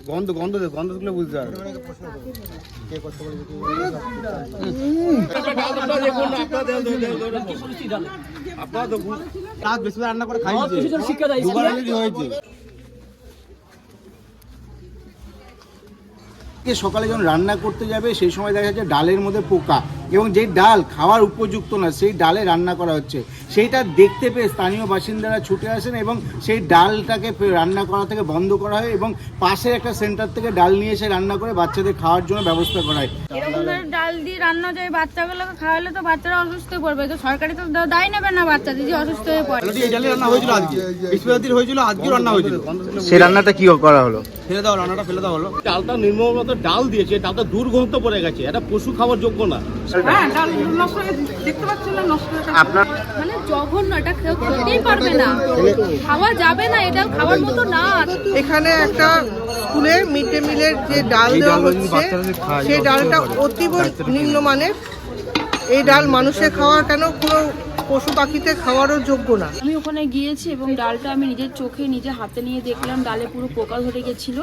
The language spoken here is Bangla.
গন্ধ গন্ধ গন্ধগুলো বুঝতে পারবে। রান্না করে খাইছে সকালে যখন রান্না করতে যাবে সেই সময় দেখা যাচ্ছে ডালের মধ্যে পোকা এবং যেই ডাল খাওয়ার উপযুক্ত না সেই ডালে রান্না করা হচ্ছে, সেইটা দেখতে পেয়ে স্থানীয় বাসিন্দারা ছুটে আসেন এবং সেই ডালটাকে রান্না করা থেকে বন্ধ করা হয় এবং পাশের একটা সেন্টার থেকে ডাল নিয়ে এসে রান্না করে বাচ্চাদের খাওয়ার জন্য ব্যবস্থা করা হয়। এরকম ডাল দিয়ে রান্না যায় বাচ্চাগুলোকে খাওয়ালে তো বাচ্চারা অসুস্থ হয়ে পড়বে, তো সরকারি তো দায় নেবে না বাচ্চা যদি অসুস্থ হয়ে পড়ে। এই ডালে রান্না হয়েছিল আজকে, বৃহস্পতিবার হয়েছিল, আজকে রান্না হয়েছিল। সেই রান্নাটা কি করা হলো? ফেলে দাও, রান্নাটা ফেলে দেওয়া হলো। ডালটা নির্মমত ডাল দিয়েছে, ডালটা দুর্গন্ধ পড়ে গেছে, এটা পশু খাওয়ার যোগ্য না। হ্যাঁ, ডাল নষ্ট হয়ে দেখতে পাচ্ছেন না, নষ্ট হয়ে আপনার মানে জঘন্য, এটা কেউ খেতেই পারবে না, খাওয়া যাবে না, এটা খাওয়ার মতো না। এখানে একটা স্কুলে মিড ডে মিলের যে ডাল দেওয়া হচ্ছে সেই ডালটা অতীব নিম্নমানের। এই ডাল মানুষের খাওয়ার কেন কোনো পশু পাখিতে খাওয়ারও যোগ্য না। আমি ওখানে গিয়েছি এবং ডালটা আমি নিজের চোখে নিজে হাতে নিয়ে দেখলাম, ডালে পুরো পোকা ধরে গেছিল।